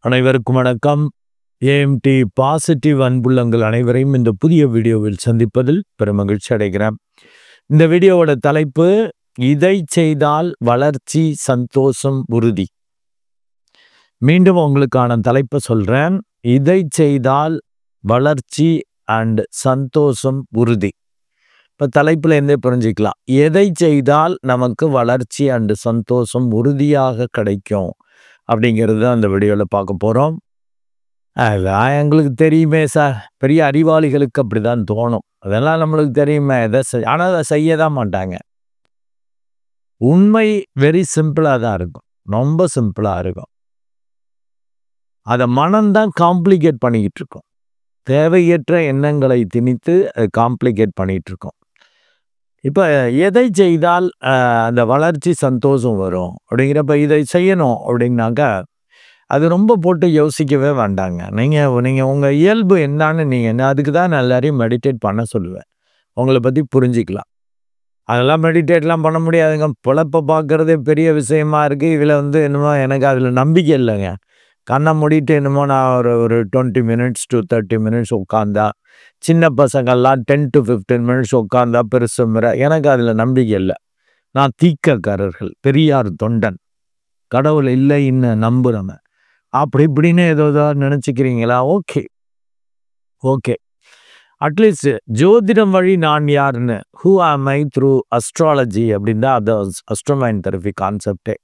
அனைவருக்கும் வணக்கம். AMD positive அன்புள்ளங்கள் அனைவரையும் இந்த புதிய வீடியோவில் சந்திப்பதில் பெருமகிழ்ச்சி அடைகிறேன். இந்த வீடியோவோட தலைப்பு, இதை செய்தால் வளர்ச்சி, சந்தோஷம், உறுதி. மீண்டும் உங்களுக்கான தலைப்பை சொல்றேன். இதை செய்தால் வளர்ச்சி அண்ட் சந்தோஷம், உறுதி. இப்போ தலைப்புல இருந்தே புரிஞ்சுக்கலாம். எதை செய்தால் நமக்கு வளர்ச்சி அண்டு சந்தோஷம் உறுதியாக கிடைக்கும் அப்படிங்கிறது தான் அந்த வீடியோவில் பார்க்க போகிறோம். அதெல்லாம் எங்களுக்கு தெரியுமே சார், பெரிய அறிவாளிகளுக்கு அப்படி தான் தோணும். அதெல்லாம் நம்மளுக்கு தெரியுமே, ஆனால் அதை செய்ய தான் மாட்டாங்க. உண்மை வெரி சிம்பிளாக தான் இருக்கும், ரொம்ப சிம்பிளாக இருக்கும். அதை மனம்தான் காம்ப்ளிகேட் பண்ணிக்கிட்டு இருக்கோம். தேவையற்ற எண்ணங்களை திணித்து அதை காம்ப்ளிகேட் பண்ணிகிட்டு இருக்கோம். இப்போ எதை செய்தால் அந்த வளர்ச்சி சந்தோஷம் வரும் அப்படிங்கிறப்ப இதை செய்யணும் அப்படின்னாக்கா அது ரொம்ப போட்டு யோசிக்கவே வேண்டாங்க. நீங்கள் உங்கள் இயல்பு என்னான்னு நீங்கள் அதுக்கு தான் நான் எல்லாரையும் மெடிடேட் பண்ண சொல்லுவேன். உங்களை பற்றி புரிஞ்சிக்கலாம். அதெல்லாம் மெடிடேட்லாம் பண்ண முடியாதுங்க. பிழப்பை பார்க்குறதே பெரிய விஷயமா இருக்குது. இதில் என்னமோ எனக்கு அதில் நம்பிக்கை இல்லைங்க. கண்ணை மூடிட்டு என்னமோ நான் ஒரு 20 minutes to 30 minutes உட்காந்தா, சின்ன பசங்கள்லாம் 10 to 15 minutes உட்காந்தா பெருசு முறை, எனக்கு அதில் நம்பிக்கை இல்லை. நான் தீக்கக்காரர்கள், பெரியார் தொண்டன், கடவுள் இல்லை இன்னும் நம்புகிறவன் அப்படி இப்படின்னு ஏதோ நினச்சிக்கிறீங்களா? ஓகே அட்லீஸ்ட் ஜோதிடம் வழி நான் யாருன்னு, ஹூ ஆம் ஐ த்ரூ அஸ்ட்ராலஜி அப்படின்னு தான் அது அஸ்ட்ரோமைன் தெரபி கான்செப்டே.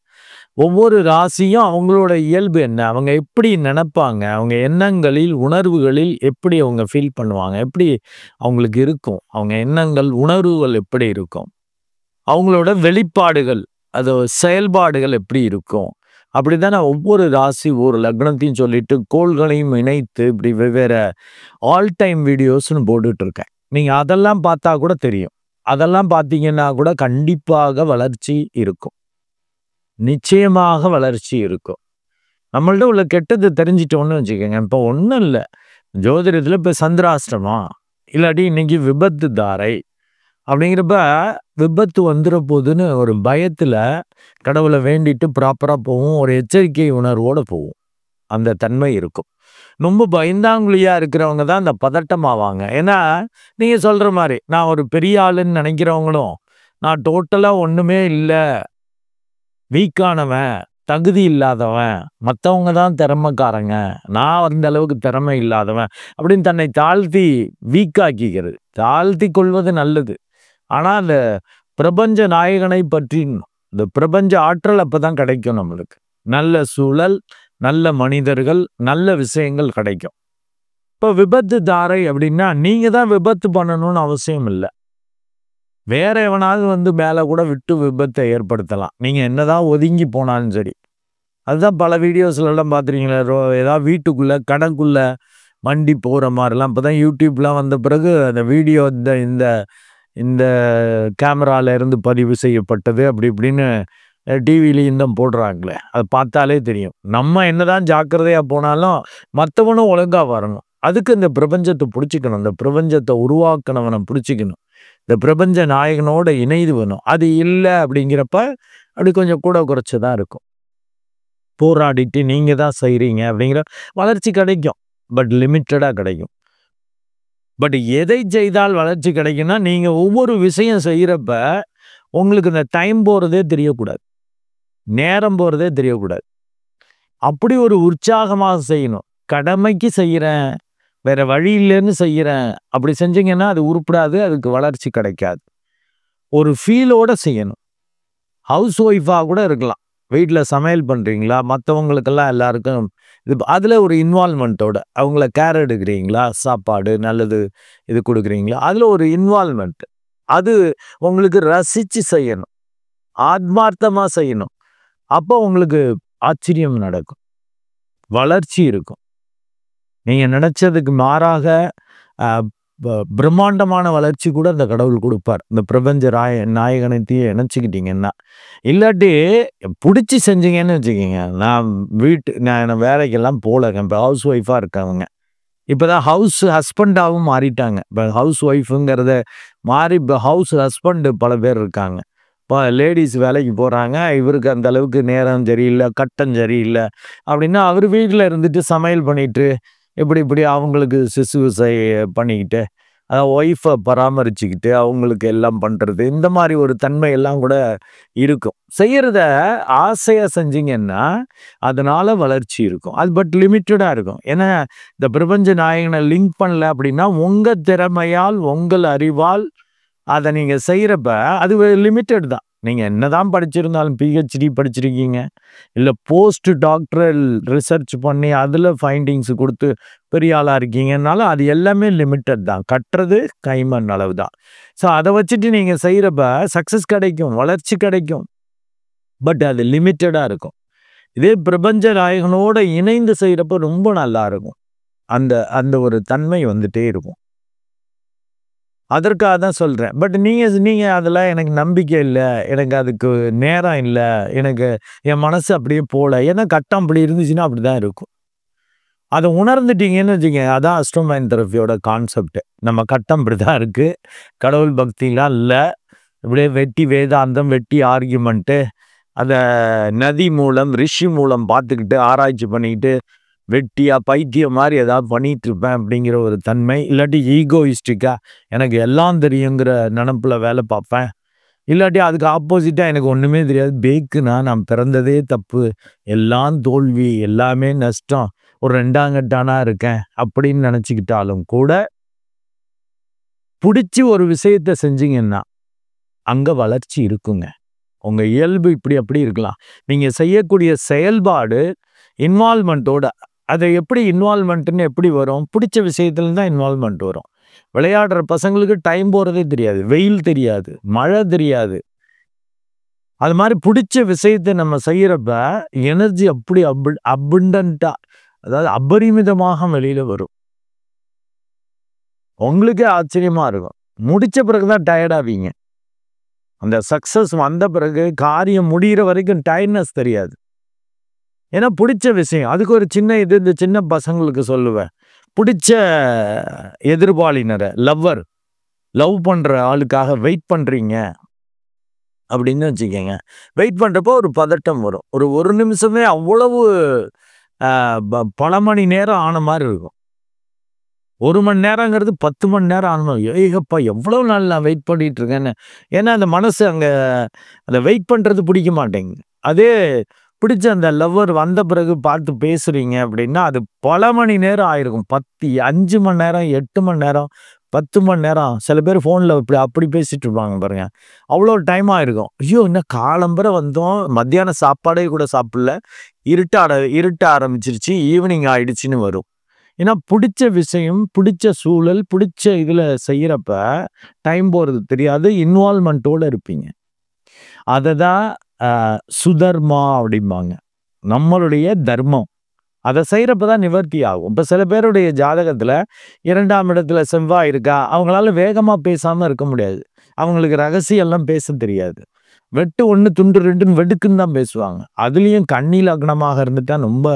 ஒவ்வொரு ராசியும் அவங்களோட இயல்பு என்ன, அவங்க எப்படி நினைப்பாங்க, அவங்க எண்ணங்களில் உணர்வுகளில் எப்படி அவங்க ஃபீல் பண்ணுவாங்க, எப்படி அவங்களுக்கு இருக்கும், அவங்க எண்ணங்கள் உணர்வுகள் எப்படி இருக்கும், அவங்களோட வெளிப்பாடுகள் அது செயல்பாடுகள் எப்படி இருக்கும், அப்படி தானே ஒவ்வொரு ராசி ஒரு லக்னத்தையும் சொல்லிட்டு கோள்களையும் இணைத்து இப்படி வெவ்வேறு ஆல் டைம் வீடியோஸ்னு போட்டுட்ருக்கேன். நீங்கள் அதெல்லாம் பார்த்தா கூட தெரியும். அதெல்லாம் பார்த்தீங்கன்னா கூட கண்டிப்பாக வளர்ச்சி இருக்கும், நிச்சயமாக வளர்ச்சி இருக்கும். நம்மள்ட்ட உள்ள கெட்டது தெரிஞ்சிட்டோன்னு வச்சுக்கோங்க. இப்போ ஒன்றும் இல்லை, ஜோதிடத்தில் இப்போ சந்திராஷ்டமா இல்லாட்டி இன்னைக்கு விபத்து தாரை அப்படிங்கிறப்ப விபத்து வந்துட போகுதுன்னு ஒரு பயத்தில் கடவுளை வேண்டிட்டு ப்ராப்பராக போகும், ஒரு எச்சரிக்கை உணர்வோடு போகும். அந்த தன்மை இருக்கும். ரொம்ப பயந்தாங்குழியாக இருக்கிறவங்க தான் அந்த பதட்டமாவாங்க. ஏன்னா நீங்கள் சொல்கிற மாதிரி நான் ஒரு பெரிய ஆளுன்னு நினைக்கிறவங்களும், நான் டோட்டலாக ஒன்றுமே இல்லை, வீக்கானவன், தகுதி இல்லாதவன், மற்றவங்க தான் திறமைக்காரங்க, நான் அந்த அளவுக்கு திறமை இல்லாதவன் அப்படின்னு தன்னை தாழ்த்தி வீக்காக்கிக்கிறது. தாழ்த்தி கொள்வது நல்லது, ஆனால் அந்த பிரபஞ்ச நாயகனை பற்றி இந்த பிரபஞ்ச ஆற்றல் அப்போ தான் கிடைக்கும் நம்மளுக்கு. நல்ல சூழல், நல்ல மனிதர்கள், நல்ல விஷயங்கள் கிடைக்கும். இப்போ விபத்து தாரை அப்படின்னா நீங்கள் தான் விபத்து பண்ணணும்னு அவசியம் இல்லை. வேற எவனாவது மேலே கூட விட்டு விபத்தை ஏற்படுத்தலாம், நீங்கள் என்னதான் ஒதுங்கி போனாலும் சரி. அதுதான் பல வீடியோஸ்லாம் பார்த்துருக்கீங்களா, ஏதாவது வீட்டுக்குள்ளே கடைக்குள்ளே வண்டி போகிற மாதிரிலாம். இப்போ தான் யூடியூப்லாம் வந்த பிறகு அந்த வீடியோ இந்த இந்த கேமராவில் இருந்து பதிவு செய்யப்பட்டது அப்படி இப்படின்னு டிவிலையும் தான் போடுறாங்களே, அதை பார்த்தாலே தெரியும். நம்ம என்னதான் ஜாக்கிரதையாக போனாலும் மற்றவனும் ஒழுங்காக வரணும். அதுக்கு இந்த பிரபஞ்சத்தை பிடிச்சிக்கணும், இந்த பிரபஞ்சத்தை உருவாக்கினவனை பிடிச்சிக்கணும், இந்த பிரபஞ்ச நாயகனோட இணைது வேணும். அது இல்லை அப்படிங்கிறப்ப அப்படி கொஞ்சம் கூட குறைச்சி தான் இருக்கும். போராடிட்டு நீங்கள் தான் செய்கிறீங்க அப்படிங்கிற வளர்ச்சி கிடைக்கும், பட் லிமிட்டடாக கிடைக்கும். பட் எதை செய்தால் வளர்ச்சி கிடைக்குன்னா, நீங்கள் ஒவ்வொரு விஷயம் செய்கிறப்ப உங்களுக்கு இந்த டைம் போகிறதே தெரியக்கூடாது, நேரம் போகிறதே தெரியக்கூடாது. அப்படி ஒரு உற்சாகமாக செய்யணும். கடமைக்கு செய்கிறேன், வேற வழி இல்லைன்னு செய்கிறேன், அப்படி செஞ்சீங்கன்னா அது உருப்படாது, அதுக்கு வளர்ச்சி கிடைக்காது. ஒரு ஃபீலோடு செய்யணும். ஹவுஸ் ஒய்ஃபாக கூட இருக்கலாம், வீட்டில் சமையல் பண்ணுறீங்களா, மற்றவங்களுக்கெல்லாம் எல்லாருக்கும் இது அதில் ஒரு இன்வால்மெண்ட்டோட அவங்கள கேர் எடுக்கிறீங்களா, சாப்பாடு நல்லது இது கொடுக்குறீங்களா, அதில் ஒரு இன்வால்மெண்ட். அது உங்களுக்கு ரசித்து செய்யணும், ஆத்மார்த்தமாக செய்யணும். அப்போ உங்களுக்கு ஆச்சரியம் நடக்கும், வளர்ச்சி இருக்கும். நீங்கள் நினச்சதுக்கு மாறாக பிரம்மாண்டமான வளர்ச்சி கூட அந்த கடவுள் கொடுப்பார், இந்த பிரபஞ்ச நாயகனத்தையே நினச்சிக்கிட்டீங்கன்னா. இல்லாட்டி பிடிச்சி செஞ்சீங்கன்னு வச்சுக்கிங்க. நான் வேலைக்கெல்லாம் போகலங்க, இப்போ ஹவுஸ் ஒய்ஃபாக இருக்கவங்க இப்போ தான் ஹவுஸ் ஹஸ்பண்டாகவும் மாறிட்டாங்க. இப்போ ஹவுஸ் ஒய்ஃபுங்கிறத மாறி இப்போ ஹவுஸ் ஹஸ்பண்டு பல பேர் இருக்காங்க. இப்போ லேடீஸ் வேலைக்கு போகிறாங்க, இவருக்கு அந்த அளவுக்கு நேரம் சரியில்லை, கட்டம் சரியில்லை அப்படின்னா அவர் வீட்டில் இருந்துட்டு சமையல் பண்ணிட்டு இப்படி இப்படி அவங்களுக்கு சிசுசை பண்ணிக்கிட்டு ஒய்ஃபை பராமரிச்சுக்கிட்டு அவங்களுக்கு எல்லாம் பண்ணுறது, இந்த மாதிரி ஒரு தன்மை எல்லாம் கூட இருக்கும். செய்கிறத ஆசையாக செஞ்சீங்கன்னா அதனால வளர்ச்சி இருக்கும். அது பட் லிமிட்டடாக இருக்கும். ஏன்னா இந்த பிரபஞ்ச நாயகனை லிங்க் பண்ணல அப்படின்னா உங்கள் திறமையால் உங்கள் அறிவால் அதை நீங்கள் செய்கிறப்ப அது லிமிட்டட் தான். நீங்கள் என்னதான் படிச்சிருந்தாலும் பிஹெச்டி படிச்சிருக்கீங்க, இல்லை போஸ்ட் டாக்டரல் ரிசர்ச் பண்ணி அதில் ஃபைண்டிங்ஸ் கொடுத்து பெரிய ஆளாக இருக்கீங்கன்னாலும் அது எல்லாமே லிமிட்டட் தான். கட்டுறது கைமண் அளவு தான். ஸோ அதை வச்சுட்டு நீங்கள் செய்கிறப்ப சக்ஸஸ் கிடைக்கும், வளர்ச்சி கிடைக்கும். பட் அது லிமிட்டடாக இருக்கும். இதே பிரபஞ்ச நாயகனோட இணைந்து செய்கிறப்ப ரொம்ப நல்லா இருக்கும். அந்த அந்த ஒரு தன்மை வந்துட்டே இருக்கும். அதற்காக தான் சொல்கிறேன். பட் நீங்கள் அதெல்லாம் எனக்கு நம்பிக்கை இல்லை, எனக்கு அதுக்கு நேரம் இல்லை, எனக்கு என் மனசு அப்படியே போகல. ஏன்னா கட்டம் அப்படி இருந்துச்சுன்னா அப்படி தான் இருக்கும். அதை உணர்ந்துட்டீங்கன்னு வச்சுங்க, அதான் அஸ்ட்ரோமைன் தெரபியோட கான்செப்ட். நம்ம கட்டம் இப்படி தான் இருக்குது, கடவுள் பக்திலாம் இல்லை, இப்படியே வெட்டி வேதாந்தம், வெட்டி ஆர்கியூமெண்ட்டு, அதை நதி மூலம் ரிஷி மூலம் பார்த்துக்கிட்டு ஆராய்ச்சி பண்ணிக்கிட்டு வெட்டியா பைத்தியம் மாதிரி ஏதாவது பண்ணிட்டு இருப்பேன் அப்படிங்கிற ஒரு தன்மை. இல்லாட்டி ஈகோயிஸ்டிக்காக எனக்கு எல்லாம் தெரியுங்கிற நினப்பில் வேலை பார்ப்பேன். இல்லாட்டி அதுக்கு ஆப்போசிட்டாக எனக்கு ஒன்றுமே தெரியாது, பேக்குனா நான் பிறந்ததே தப்பு, எல்லாம் தோல்வி, எல்லாமே நஷ்டம், ஒரு ரெண்டாங்கட்டானா இருக்கேன் அப்படின்னு நினச்சிக்கிட்டாலும் கூட பிடிச்சி ஒரு விஷயத்த செஞ்சீங்கன்னா அங்கே வளர்ச்சி இருக்குங்க. உங்கள் இயல்பு இப்படி அப்படி இருக்கலாம். நீங்கள் செய்யக்கூடிய செயல்பாடு இன்வால்மெண்ட்டோட, அதை எப்படி இன்வால்மெண்ட்டுன்னு எப்படி வரும்? பிடிச்ச விஷயத்துல தான் இன்வால்மெண்ட் வரும். விளையாடுற பசங்களுக்கு டைம் போகிறதே தெரியாது, வெயில் தெரியாது, மழை தெரியாது. அது மாதிரி பிடிச்ச விஷயத்தை நம்ம செய்கிறப்ப எனர்ஜி அப்படி அபண்டண்ட்டாக, அதாவது அபரிமிதமாக வெளியில் வரும். உங்களுக்கே ஆச்சரியமாக இருக்கும். முடித்த பிறகு தான் டயர்டாவீங்க. அந்த சக்ஸஸ் வந்த பிறகு காரியம் முடிகிற வரைக்கும் டயர்ட்னஸ் தெரியாது. ஏன்னா பிடிச்ச விஷயம். அதுக்கு ஒரு சின்ன இந்த சின்ன பசங்களுக்கு சொல்லுவேன், பிடிச்ச எதிர்பாலினரை லவ் பண்ணுற ஆளுக்காக வெயிட் பண்ணுறீங்க அப்படின்னு வச்சுக்கோங்க. வெயிட் பண்ணுறப்போ ஒரு பதட்டம் வரும். ஒரு நிமிஷமே அவ்வளவு பல மணி நேரம் ஆன மாதிரி இருக்கும். 1 மணி நேரங்கிறது 10 மணி நேரம் ஆன மாதிரி. ஏகப்பா எவ்வளோ நாள் நான் வெயிட் பண்ணிட்டு இருக்கேன்னு. ஏன்னா அந்த மனசு அங்கே அதை வெயிட் பண்ணுறது பிடிக்க மாட்டேங்குது. அதே பிடிச்ச அந்த லவ்வர் வந்த பிறகு பார்த்து பேசுகிறீங்க அப்படின்னா அது பல மணி நேரம் ஆயிருக்கும். 5 மணி நேரம், 8 மணி நேரம், 10 மணி நேரம். சில பேர் ஃபோனில் அப்படி பேசிகிட்டு இருப்பாங்க பாருங்க, அவ்வளோ டைம் ஆயிருக்கும். ஐயோ இன்னும் காலம்பரை வந்தோம், மத்தியானம் சாப்பாடே கூட சாப்பிடல, இருட்ட ஆரம்பிச்சிருச்சு, ஈவினிங் ஆயிடுச்சுன்னு வரும். ஏன்னா பிடிச்ச விஷயம், பிடிச்ச சூழல், பிடிச்ச இதில் செய்கிறப்ப டைம் போகிறது தெரியாது, இன்வால்மெண்ட்டோடு இருப்பீங்க. அதை தான் சுதர்மா அப்படிம்பாங்க, நம்மளுடைய தர்மம். அதை செய்கிறப்ப தான் நிவர்த்தி ஆகும். இப்போ சில பேருடைய ஜாதகத்தில் 2ஆம் இடத்துல செவ்வாய் இருக்கா, அவங்களால வேகமாக பேசாமல் இருக்க முடியாது. அவங்களுக்கு ரகசியெல்லாம் பேச தெரியாது. வெட்டு 1 துண்டு 2ன்னு வெடுக்குன்னு தான் பேசுவாங்க. அதுலேயும் கன்னி லக்னமாக இருந்துட்டா ரொம்ப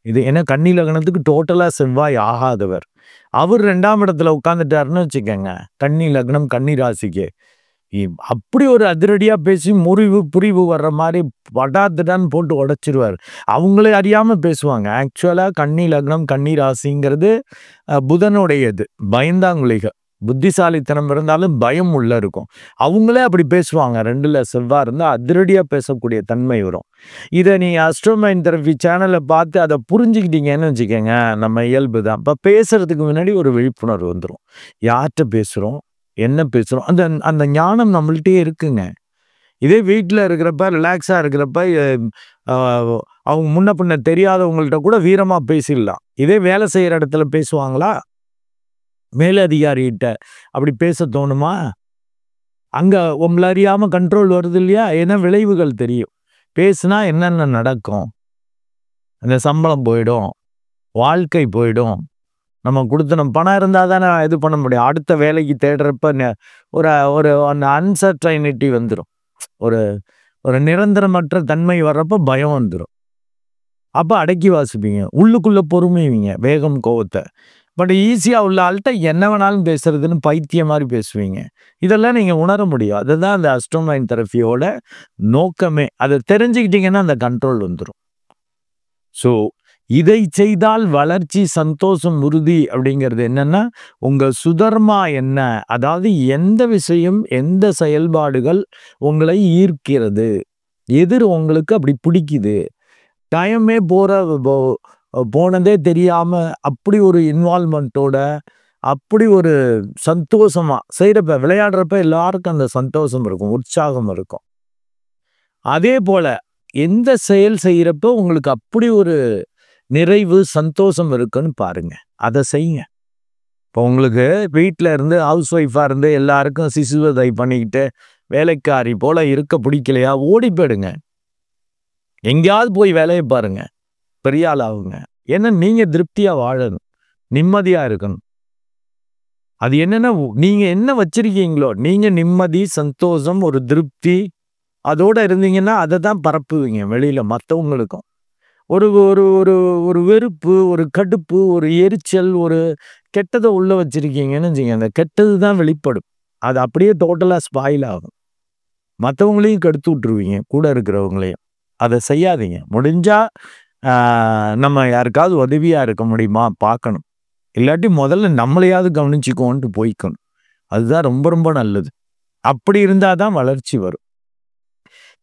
இது. ஏன்னா கன்னி லக்னத்துக்கு டோட்டலாக செவ்வாய் ஆகாதவர். அவர் 2ஆம் இடத்துல உட்காந்துட்டாருன்னு வச்சுக்கோங்க, கன்னி லக்னம் கன்னி ராசிக்கு அப்படி ஒரு அதிரடியாக பேசி புரிவு வர்ற மாதிரி படாத்துடான்னு போட்டு உடைச்சிருவார். அவங்களே அறியாமல் பேசுவாங்க. ஆக்சுவலாக கன்னி லக்னம் கன்னி ராசிங்கிறது புதனுடையது, பயந்தாங்குளிக, புத்திசாலித்தனம் இருந்தாலும் பயம் உள்ள இருக்கும். அவங்களே அப்படி பேசுவாங்க. 2ல் செவ்வாய் இருந்தால் அதிரடியாக பேசக்கூடிய தன்மை வரும். இதை நீங்கள் அஸ்ட்ரோமைன் தெரபி சேனலை பார்த்து அதை புரிஞ்சுக்கிட்டீங்கன்னு வச்சுக்கோங்க, நம்ம இயல்பு தான். இப்போ பேசுறதுக்கு முன்னாடி ஒரு விழிப்புணர்வு வந்துடும். யார்கிட்ட பேசுகிறோம், என்ன பேசுகிறோம், அந்த ஞானம் நம்மள்கிட்டே இருக்குங்க. இதே வீட்டில் இருக்கிறப்ப ரிலாக்ஸாக இருக்கிறப்ப அவங்க முன்ன பின்ன தெரியாதவங்கள்ட்ட கூட வீரமாக பேசிடலாம். இதே வேலை செய்கிற இடத்துல பேசுவாங்களா, மேலதிகாரிகிட்ட அப்படி பேச தோணுமா? அங்கே உங்களை அறியாமல் கண்ட்ரோல் வருது இல்லையா? ஏன்னா விளைவுகள் தெரியும். பேசுனா என்னென்ன நடக்கும், அந்த சம்பளம் போயிடும், வாழ்க்கை போயிடும். நம்ம கொடுத்தணும் பணம் இருந்தால் தானே இது பண்ண முடியும். அடுத்த வேலைக்கு தேடுறப்ப ஒரு அந்த அன்சர்டைனிட்டி வந்துடும். ஒரு நிரந்தரமற்ற தன்மை வர்றப்ப பயம் வந்துடும். அப்போ அடக்கி வாசிப்பீங்க, உள்ளுக்குள்ளே பொறுமைவீங்க, வேகம் கோவத்தை. பட் ஈஸியா உள்ள ஆள்கிட்ட என்ன வேணாலும் பேசுறதுன்னு பைத்தியம் மாதிரி பேசுவீங்க. இதெல்லாம் நீங்க உணர முடியும். அதுதான் அந்த அஸ்ட்ரோமைன் தெரபியோட நோக்கமே. அதை தெரிஞ்சுக்கிட்டீங்கன்னா அந்த கண்ட்ரோல் வந்துடும். ஸோ இதை செய்தால் வளர்ச்சி, சந்தோஷம், உறுதி அப்படிங்கிறது என்னன்னா, உங்க சுதர்மா என்ன, அதாவது எந்த விஷயம், எந்த செயல்பாடுகள் உங்களை ஈர்க்கிறது, எதிர் உங்களுக்கு அப்படி பிடிக்குது, டைமே போனதே தெரியாம அப்படி ஒரு இன்வால்மெண்ட்டோட, அப்படி ஒரு சந்தோஷமா செய்யறப்ப, விளையாடுறப்ப எல்லாருக்கும் அந்த சந்தோஷம் இருக்கும், உற்சாகம் இருக்கும். அதே போல எந்த செயல் செய்யறப்ப உங்களுக்கு அப்படி ஒரு நிறைவு, சந்தோஷம் இருக்குன்னு பாருங்க. அதை செய்யுங்க. இப்போ உங்களுக்கு வீட்டில் இருந்து ஹவுஸ் ஒய்ஃபா இருந்து எல்லாருக்கும் சிசுவதை பண்ணிக்கிட்டு வேலைக்காரி போல இருக்க பிடிக்கலையா, ஓடி போயிடுங்க. எங்கேயாவது போய் வேலையை பாருங்க, பெரிய ஆள் ஆகுங்க. ஏன்னா நீங்க திருப்தியா வாழணும், நிம்மதியா இருக்கணும். அது என்னன்னா, நீங்க என்ன வச்சிருக்கீங்களோ, நீங்க நிம்மதி, சந்தோஷம், ஒரு திருப்தி அதோட இருந்தீங்கன்னா அதை தான் பரப்புவீங்க வெளியில மற்றவங்களுக்கும். ஒரு ஒரு ஒரு ஒரு வெறுப்பு, ஒரு கடுப்பு, ஒரு எரிச்சல், ஒரு கெட்டதை உள்ள வச்சிருக்கீங்கன்னு வச்சுக்கோங்க, அந்த கெட்டது தான் வெளிப்படும். அது அப்படியே டோட்டலா ஸ்பாயில் ஆகும். மற்றவங்களையும் கெடுத்து விட்டுருவீங்க, கூட இருக்கிறவங்களையும். அதை செய்யாதீங்க. முடிஞ்சா நம்ம யாருக்காவது உதவியா இருக்க முடியுமா பார்க்கணும். இல்லாட்டி முதல்ல நம்மளையாவது கவனிச்சுக்கோன்ட்டு போய்க்கணும். அதுதான் ரொம்ப ரொம்ப நல்லது. அப்படி இருந்தாதான் வளர்ச்சி வரும்.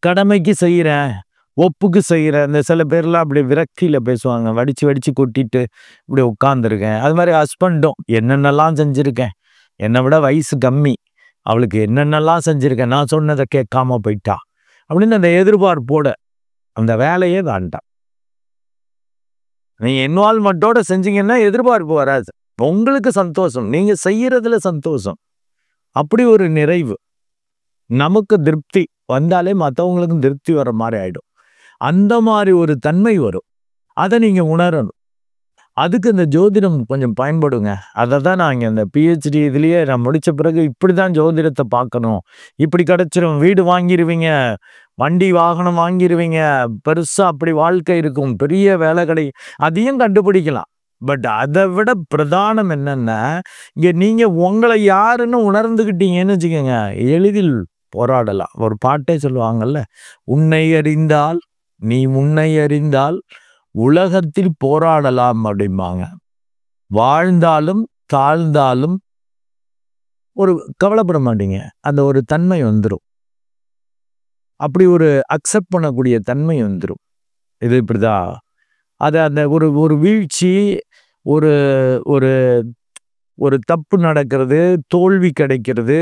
கடமைக்கு செய்யறேன், ஒப்புக்கு செய்யறேன். இந்த சில பேர்லாம் அப்படி விரக்தியில பேசுவாங்க, வடிச்சு வடிச்சு கொட்டிட்டு இப்படி உட்கார்ந்துருக்கேன். அது மாதிரி ஹஸ்பண்டும் என்னென்னலாம் செஞ்சிருக்கேன், என்னை விட வயசு கம்மி, அவளுக்கு என்னென்னலாம் செஞ்சிருக்கேன், நான் சொன்னதை கேட்காம போயிட்டா அப்படின்னு அந்த எதிர்பார்ப்போட அந்த வேலையே வேண்டாம். நீங்க இன்வால்மெண்ட்டோட செஞ்சீங்கன்னா எதிர்பார்ப்பு வராது. உங்களுக்கு சந்தோஷம், நீங்க செய்யறதுல சந்தோஷம், அப்படி ஒரு நிறைவு, நமக்கு திருப்தி வந்தாலே மற்றவங்களுக்கும் திருப்தி வர மாதிரி ஆயிடும். அந்த மாதிரி ஒரு தன்மை வரும். அதை நீங்க உணரணும். அதுக்கு இந்த ஜோதிடம் கொஞ்சம் பயன்படுங்க. அதை தான் நான் இங்கே இந்த பிஹெச்டி இதுலேயே நான் முடித்த பிறகு இப்படி தான் ஜோதிடத்தை பார்க்கணும், இப்படி கிடச்சிரும், வீடு வாங்கிடுவீங்க, வண்டி வாகனம் வாங்கிடுவீங்க, பெருசாக அப்படி வாழ்க்கை இருக்கும், பெரிய வேலை கடை, அதையும் கண்டுபிடிக்கலாம். பட் அதை விட பிரதானம் என்னன்னா, இங்கே நீங்கள் உங்களை யாருன்னு உணர்ந்துக்கிட்டீங்கன்னு வச்சுக்கோங்க, எளிதில் போராடலாம். ஒரு பாட்டே சொல்லுவாங்கல்ல, உன்னை அறிந்தால் நீ முன்னை அறிந்தால் உலகத்தில் போராடலாம் அப்படிம்பாங்க. வாழ்ந்தாலும் தாழ்ந்தாலும் ஒரு கவலைப்பட மாட்டீங்க, அந்த ஒரு தன்மை வந்துடும். அப்படி ஒரு அக்செப்ட் பண்ணக்கூடிய தன்மை வந்துடும். இது இப்படிதான் அது அந்த ஒரு ஒரு வீழ்ச்சி, ஒரு ஒரு ஒரு தப்பு நடக்கிறது, தோல்வி கிடைக்கிறது,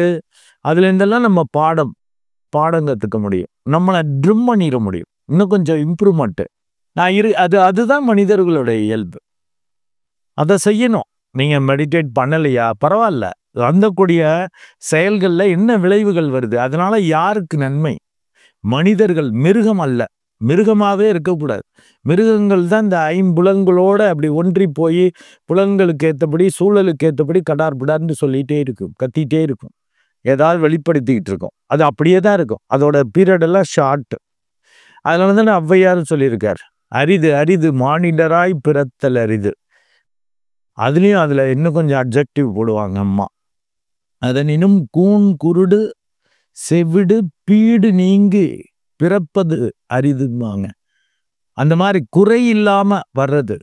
அதுல இருந்தெல்லாம் நம்ம பாடம் கற்றுக்க முடியும். நம்மளை ட்ரிம் பண்ணிட முடியும், இன்னும் கொஞ்சம் இம்ப்ரூவ்மெண்ட்டு அதுதான் மனிதர்களுடைய இயல்பு. அதை செய்யணும். நீங்க மெடிடேட் பண்ணலையா பரவாயில்ல, வந்தக்கூடிய செயல்கள்ல என்ன விளைவுகள் வருது, அதனால யாருக்கு நன்மை? மனிதர்கள் மிருகம் அல்ல, மிருகமாகவே இருக்கக்கூடாது. மிருகங்கள் தான் இந்த ஐம்புலன்களோட அப்படி ஒன்றி போய் புலன்களுக்கு ஏற்றபடி, சூழலுக்கு ஏற்றபடி கடார்பிடார்னு சொல்லிகிட்டே இருக்கும், கத்திகிட்டே இருக்கும், ஏதாவது வெளிப்படுத்திக்கிட்டு இருக்கும். அது அப்படியே தான் இருக்கும். அதோட பீரியட் எல்லாம் ஷார்ட். அதனால தான் ஔவையார் சொல்லியிருக்கார், அரிது அரிது மானிடராய் பிறத்தல் அரிது. அதுலேயும் அதில் இன்னும் கொஞ்சம் அட்ஜெக்டிவ் போடுவாங்க அம்மா. அதனினும் கூன் குருடு செவிடு பீடு நீங்கி பிறப்பது அரிதுமாங்க. அந்த மாதிரி குறை இல்லாம வர்றது,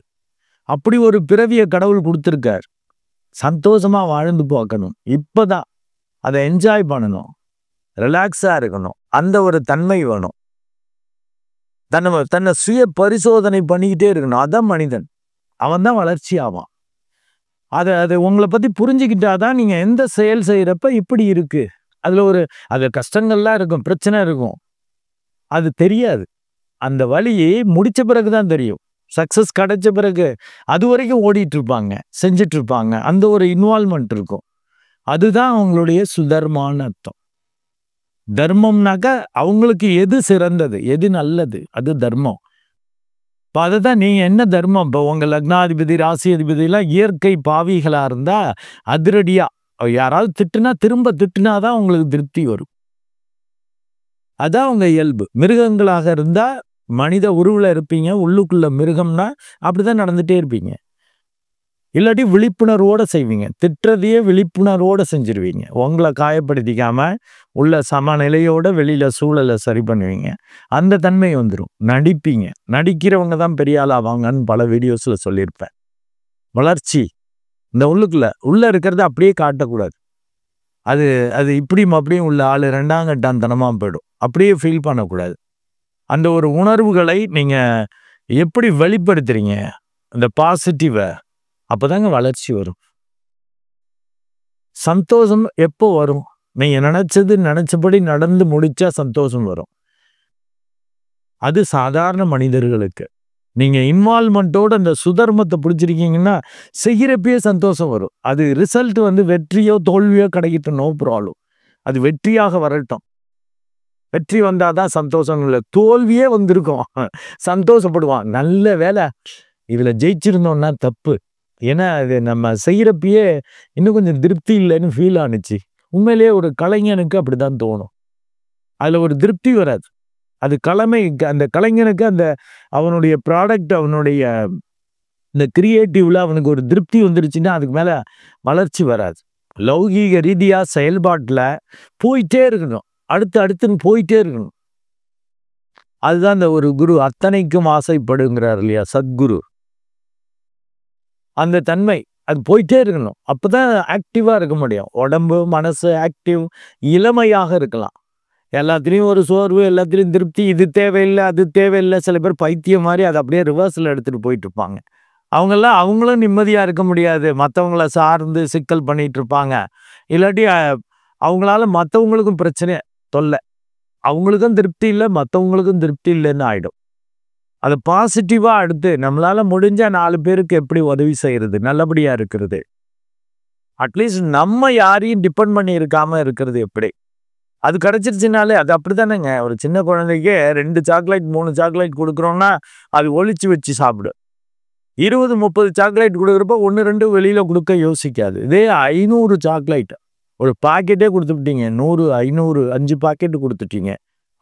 அப்படி ஒரு பிறவியை கடவுள் கொடுத்துருக்கார். சந்தோஷமா வாழ்ந்து பார்க்கணும். இப்பதான் அதை என்ஜாய் பண்ணணும், ரிலாக்ஸா இருக்கணும். அந்த ஒரு தன்மை வேணும். தன்னை சுய பரிசோதனை பண்ணிக்கிட்டே இருக்கணும். அதான் மனிதன், அவன் தான் வளர்ச்சி ஆவான். அதை உங்களை பத்தி புரிஞ்சுக்கிட்டாதான் நீங்க எந்த செயல் செய்யறப்ப இப்படி இருக்கு, அதுல அது கஷ்டங்கள்லாம் இருக்கும், பிரச்சனை இருக்கும், அது தெரியாது. அந்த வழியை முடிச்ச பிறகுதான் தெரியும். சக்சஸ் கிடைச்ச பிறகு அது வரைக்கும் ஓடிட்டு இருப்பாங்க, செஞ்சிட்டு இருப்பாங்க. அந்த ஒரு இன்வால்மெண்ட் இருக்கும். அதுதான் அவங்களுடைய சுதர்மான அர்த்தம். தர்மம்னாக்க அவங்களுக்கு எது சிறந்தது, எது நல்லது, அது தர்மம். இப்போ அதை தான் நீங்க என்ன தர்மம். இப்போ உங்க லக்னாதிபதி, ராசி அதிபதி எல்லாம் இயற்கை பாவிகளா இருந்தா அதிரடியா யாராவது திட்டுனா திரும்ப திட்டுனாதான் உங்களுக்கு திருப்தி வரும். அதான் உங்க இயல்பு. மிருகங்களாக இருந்தா மனித உருவில் இருப்பீங்க, உள்ளுக்குள்ள மிருகம்னா அப்படிதான் நடந்துட்டே இருப்பீங்க. இல்லாட்டி விழிப்புணர்வோட செய்வீங்க. திட்டுறதையே விழிப்புணர்வோட செஞ்சிருவீங்க. உங்கள காயப்படுத்திக்காம, உள்ள சமநிலையோட வெளியில சூழல சரி பண்ணுவீங்க. அந்த தன்மை வந்துரும். நடிப்பீங்க. நடிக்கிறவங்க தான் பெரிய ஆள் ஆவாங்கன்னு பல வீடியோஸ்ல சொல்லியிருப்பேன். வளர்ச்சி இந்த உள்ள இருக்கிறத அப்படியே காட்டக்கூடாது. அது அது இப்படியும் அப்படியும் உள்ள ஆளு 2ஆம் கட்டாந்தனமா போயிடும். அப்படியே ஃபீல் பண்ணக்கூடாது. அந்த ஒரு உணர்வுகளை நீங்க எப்படி வெளிப்படுத்துறீங்க? அந்த பாசிட்டிவ அப்பதாங்க வளர்ச்சி வரும். சந்தோஷம் எப்போ வரும்? நீங்க நினைச்சபடி நடந்து முடிச்சா சந்தோஷம் வரும். அது சாதாரண மனிதர்களுக்கு. நீங்க இன்வால்வ்மென்ட்டோட அந்த சுதர்மத்தை பிடிச்சிருக்கீங்கன்னா, செய்யறப்பயே சந்தோஷம் வரும். அது ரிசல்ட் வந்து வெற்றியோ, தோல்வியோ கிடைக்கட்டும், நோ ப்ராப்ளம். அது வெற்றியாக வரட்டும். வெற்றி வந்தாதான் சந்தோஷம் இல்ல. தோல்வியே வந்திருக்கும். சந்தோஷப்படுவான். நல்ல வேலை. இதுல ஜெயிச்சிருந்தோம்னா தப்பு. ஏன்னா, அது நம்ம செய்யறப்பயே இன்னும் கொஞ்சம் திருப்தி இல்லைன்னு ஃபீல் ஆனுச்சு. உண்மையிலேயே ஒரு கலைஞனுக்கு அப்படிதான் தோணும். அதுல ஒரு திருப்தி வராது. அது அந்த கலைஞனுக்கு அவனுடைய ப்ராடக்ட், அவனுடைய இந்த கிரியேட்டிவ்ல அவனுக்கு ஒரு திருப்தி வந்துருச்சுன்னா, அதுக்கு மேல வளர்ச்சி வராது. லௌகீக ரீதியா செயல்பாட்டுல போயிட்டே இருக்கணும். அடுத்துன்னு போயிட்டே இருக்கணும். அதுதான் இந்த ஒரு குரு அத்தனைக்கும் ஆசைப்படுங்கிறார் இல்லையா சத்குரு. அந்த தன்மை அது போயிட்டே இருக்கணும். அப்பதான் ஆக்டிவா இருக்க முடியும். உடம்பு, மனசு ஆக்டிவ், இளமையாக இருக்கலாம். எல்லாத்துலேயும் ஒரு சோர்வு, எல்லாத்துலேயும் திருப்தி, இது தேவையில்லை, அது தேவையில்லை. சில பேர் பைத்தியம் மாதிரி அதை அப்படியே ரிவர்ஸில் எடுத்துகிட்டு போயிட்டு இருப்பாங்க. அவங்களும் நிம்மதியாக இருக்க முடியாது. மற்றவங்கள சார்ந்து சிக்கல் பண்ணிட்டு இருப்பாங்க. இல்லாட்டி அவங்களால மற்றவங்களுக்கும் பிரச்சனை, தொல்லை. அவங்களுக்கும் திருப்தி இல்லை, மற்றவங்களுக்கும் திருப்தி இல்லைன்னு ஆகிடும். அதை பாசிட்டிவாக எடுத்து நம்மளால முடிஞ்ச 4 பேருக்கு எப்படி உதவி செய்கிறது, நல்லபடியாக இருக்கிறது. அட்லீஸ்ட் நம்ம யாரையும் டிபெண்ட் பண்ணி இருக்காமல் இருக்கிறது எப்படி? அது கிடைச்சிருச்சுனாலே அது அப்படித்தானேங்க. ஒரு சின்ன குழந்தைக்கு 2 சாக்லேட் 3 சாக்லேட் கொடுக்குறோம்னா அது ஒளிச்சு வச்சு சாப்பிடும். 20 30 சாக்லேட் கொடுக்குறப்ப 1 2 வெளியில கொடுக்க யோசிக்காது. இதே 500 சாக்லேட் ஒரு பாக்கெட்டே கொடுத்துட்டீங்க, 100 500 5 பாக்கெட் கொடுத்துட்டீங்க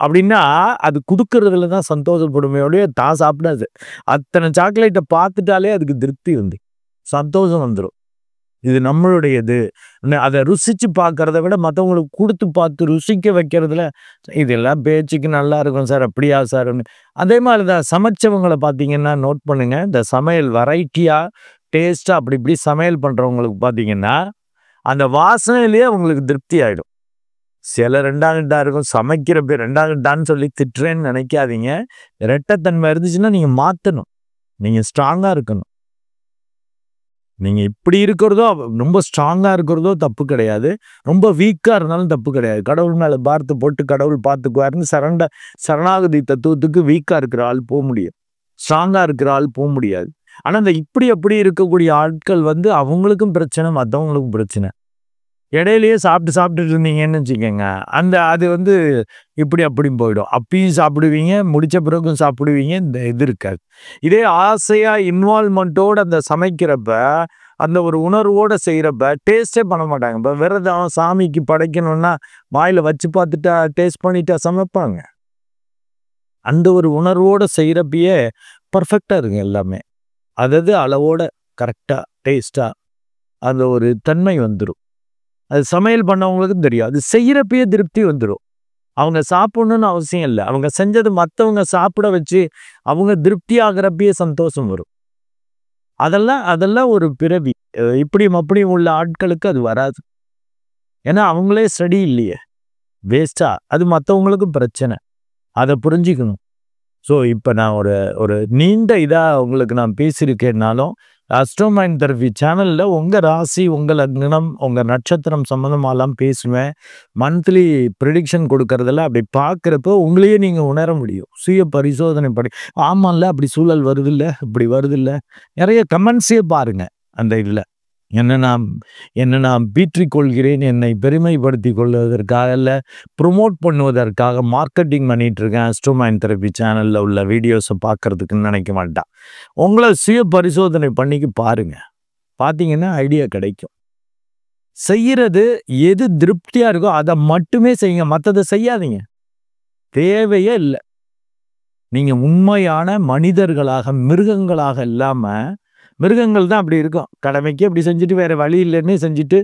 அப்படின்னா அது கொடுக்கறதுல தான் சந்தோஷப்படுமையோடய தான் சாப்பிடாது. அத்தனை சாக்லேட்டை பார்த்துட்டாலே அதுக்கு திருப்தி வந்து சந்தோஷம் வந்துடும். இது நம்மளுடையது. அதை ருசிச்சு பார்க்கறத விட மற்றவங்களுக்கு கொடுத்து பார்த்து ருசிக்க வைக்கிறதுல இதெல்லாம் பேச்சுக்கு நல்லா இருக்கும் சார், அப்படியா சார்ன்னு. அதே மாதிரி தான் சமைச்சவங்களை பார்த்தீங்கன்னா நோட் பண்ணுங்க. இந்த சமையல் வெரைட்டியா டேஸ்டா அப்படி இப்படி சமையல் பண்றவங்களுக்கு பார்த்தீங்கன்னா அந்த வாசனையிலேயே அவங்களுக்கு திருப்தி ஆயிடும். சில 2ஆம் கட்டா இருக்கும். சமைக்கிற பேர் 2ஆம் கட்டான்னு சொல்லி திட்டுறேன்னு நினைக்காதீங்க. இரட்டைத்தன்மை இருந்துச்சுன்னா நீங்க மாற்றணும். நீங்க ஸ்ட்ராங்கா இருக்கணும். நீங்க இப்படி இருக்கிறதோ ரொம்ப ஸ்ட்ராங்கா இருக்கிறதோ தப்பு கிடையாது. ரொம்ப வீக்கா இருந்தாலும் தப்பு கிடையாது. கடவுள் மேல பாரத்தை போட்டு கடவுள் பார்த்துக்குவாருன்னு சரணாகதி தத்துவத்துக்கு வீக்கா இருக்கிற ஆள் போக முடியும். ஸ்ட்ராங்கா இருக்கிற ஆள் போக முடியாது. ஆனா இந்த இப்படி அப்படி இருக்கக்கூடிய ஆட்கள் வந்து அவங்களுக்கும் பிரச்சனை, மற்றவங்களுக்கும் பிரச்சனை. இடையிலேயே சாப்பிட்டுட்டு இருந்தீங்கன்னு வச்சுக்கோங்க, அது வந்து இப்படி அப்படின்னு போயிடும். அப்பயும் சாப்பிடுவீங்க, முடிச்ச பிறகும் சாப்பிடுவீங்க. இந்த இது இருக்காது. இதே ஆசையா இன்வால்வ்மெண்ட்டோட அந்த சமைக்கிறப்ப, அந்த ஒரு உணர்வோட செய்யறப்ப டேஸ்டே பண்ண மாட்டாங்க. இப்போ விரதம் சாமிக்கு படைக்கணும்னா வாயில வச்சு பார்த்துட்டா டேஸ்ட் பண்ணிட்டா சமைப்பாங்க. அந்த ஒரு உணர்வோட செய்யறப்பயே பர்ஃபெக்டா இருக்கு எல்லாமே. அதாவது அளவோட கரெக்டா டேஸ்டா அந்த ஒரு தன்மை வந்துடும். அது சமையல் பண்ணவங்களுக்கும் தெரியும். அது செய்யறப்பயே திருப்தி வந்துடும். அவங்க சாப்பிடணும்னு அவசியம் இல்லை. அவங்க செஞ்சது மற்றவங்க சாப்பிட வச்சு அவங்க திருப்தி ஆகிறப்பயே சந்தோஷம் வரும். அதெல்லாம் ஒரு பிறவி. இப்படியும் அப்படியும் உள்ள ஆட்களுக்கு அது வராது. ஏன்னா அவங்களே ஸ்டடி இல்லையே, வேஸ்டா. அது மற்றவங்களுக்கும் பிரச்சனை. அதை புரிஞ்சுக்கணும். ஸோ இப்போ நான் ஒரு நீண்ட இதாக உங்களுக்கு நான் பேசியிருக்கேன்னாலும் அஸ்ட்ரோ மைண்ட் தெரபி சேனலில் உங்கள் ராசி, உங்கள் லக்னம், உங்கள் நட்சத்திரம் சம்மந்தமாலாம் பேசுவேன். மந்த்லி ப்ரிடிக்ஷன் கொடுக்கறதில்ல. அப்படி பார்க்குறப்போ உங்களையே நீங்கள் உணர முடியும். சுய பரிசோதனை பண்ணி ஆமாம்ல அப்படி சூழல் வருதில்ல, இப்படி வருதில்ல. நிறைய கமெண்ட்ஸே பாருங்கள். அந்த இதில் என்ன நான் பீற்றிக் கொள்கிறேன், என்னை பெருமைப்படுத்தி கொள்வதற்காக இல்லை, ப்ரொமோட் பண்ணுவதற்காக மார்க்கெட்டிங் பண்ணிட்டு இருக்கேன். அஸ்ட்ரோ மைண்ட் தெரபி சேனலில் உள்ள வீடியோஸை பார்க்கறதுக்குன்னு நினைக்க மாட்டான். உங்களை சுய பரிசோதனை பண்ணிக்கு பாருங்க. பார்த்தீங்கன்னா ஐடியா கிடைக்கும். செய்யறது எது திருப்தியா இருக்கோ அதை மட்டுமே செய்யுங்க. மற்றதை செய்யாதீங்க. தேவையே இல்லை. நீங்க உண்மையான மனிதர்களாக, மிருகங்களாக இல்லாம மிருகங்கள் தான் அப்படி இருக்கும். கடமைக்கு அப்படி செஞ்சுட்டு வேற வழி இல்லைன்னு செஞ்சுட்டு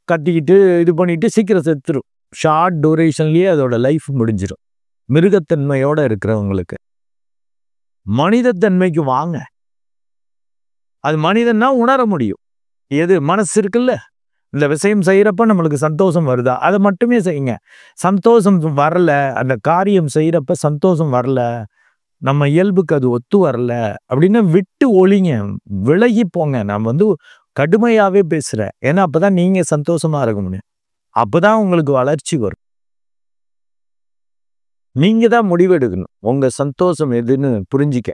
கத்திக்கிட்டு இது பண்ணிட்டு சீக்கிரம் செத்துரும். ஷார்ட் டூரேஷன்லயே அதோட லைஃப் முடிஞ்சிடும். மிருகத்தன்மையோட இருக்கிறவங்களுக்கு. மனிதத்தன்மைக்கு வாங்க. அது மனிதன்னா உணர முடியும். எது மனசு இருக்குல்ல, இந்த விஷயம் செய்யறப்ப நம்மளுக்கு சந்தோஷம் வருதா, அதை மட்டுமே செய்யுங்க. சந்தோஷம் வரல, அந்த காரியம் செய்யறப்ப சந்தோஷம் வரல, நம்ம இயல்புக்கு அது ஒத்து வரல அப்படின்னா விட்டு ஒளிங்க, விலகி போங்க. நான் கடுமையாவே பேசுறேன். ஏன்னா அப்பதான் நீங்க சந்தோஷமா இருக்க முடியும். அப்பதான் உங்களுக்கு வளர்ச்சி வரும். நீங்க தான் முடிவெடுக்கணும் உங்க சந்தோஷம் எதுன்னு புரிஞ்சிக்க.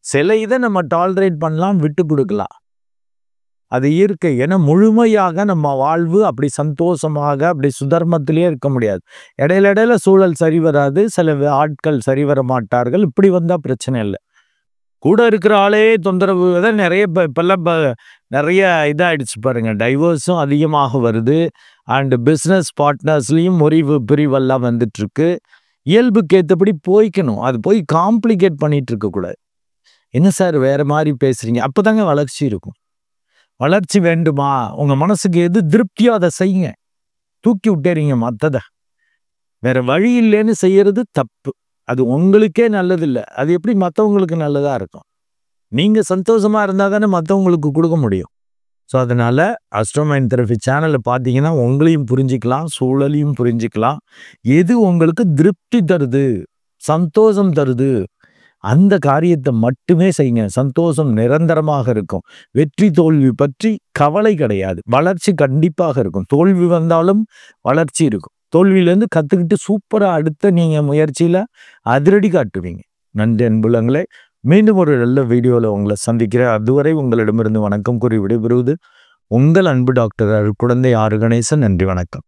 சில இதை நம்ம டாலரேட் பண்ணலாம், விட்டு கொடுக்கலாம். அது இயற்கை. ஏன்னா முழுமையாக நம்ம வாழ்வு அப்படி சந்தோஷமாக அப்படி சுதர்மத்திலேயே இருக்க முடியாது. இடையில சூழல் சரி வராது, சில ஆட்கள் சரி வர மாட்டார்கள். இப்படி வந்தா பிரச்சனை இல்லை. கூட இருக்கிற ஆளே தொந்தரவு தான் நிறைய இப்பெல்லாம் நிறைய இதாகிடுச்சு பாருங்க. டைவர்ஸும் அதிகமாக வருது. அண்டு பிஸ்னஸ் பார்ட்னர்ஸ்லேயும் முறிவு பிரிவெல்லாம் வந்துட்டு இருக்கு. இயல்புக்கு ஏற்றபடி போய்க்கணும். அது போய் காம்ப்ளிகேட் பண்ணிட்டு இருக்கக்கூடாது. என்ன சார் வேற மாதிரி பேசுறீங்க? அப்போதாங்க வளர்ச்சி இருக்கும். வளர்ச்சி வேண்டுமா, உங்க மனசுக்கு எது திருப்தியோ அதை செய்யுங்க. தூக்கி விட்டேறீங்க மற்றதை. வேற வழி இல்லைன்னு செய்யறது தப்பு. அது உங்களுக்கே நல்லது இல்லை. அது எப்படி மற்றவங்களுக்கு நல்லதா இருக்கும்? நீங்க சந்தோஷமா இருந்தால் தானே மற்றவங்களுக்கு கொடுக்க முடியும். ஸோ அதனால அஸ்ட்ரோ மைண்ட் தெரபி சேனலை பார்த்தீங்கன்னா உங்களையும் புரிஞ்சிக்கலாம், சூழலையும் புரிஞ்சிக்கலாம். எது உங்களுக்கு திருப்தி தருது, சந்தோஷம் தருது, அந்த காரியத்தை மட்டுமே செய்யுங்க. சந்தோஷம் நிரந்தரமாக இருக்கும். வெற்றி தோல்வி பற்றி கவலை கிடையாது. வளர்ச்சி கண்டிப்பாக இருக்கும். தோல்வி வந்தாலும் வளர்ச்சி இருக்கும். தோல்வியிலேருந்து கற்றுக்கிட்டு சூப்பராக அடுத்த நீங்கள் முயற்சியில் அதிரடி காட்டுவீங்க. நன்றி அன்புள்ளங்களே. மீண்டும் ஒரு நல்ல வீடியோவில் உங்களை சந்திக்கிறேன். அதுவரை உங்களிடமிருந்து வணக்கம் கூறி விடைபெறுவது உங்கள் அன்பு டாக்டர் குழந்தை ஆறு கணேசன். நன்றி, வணக்கம்.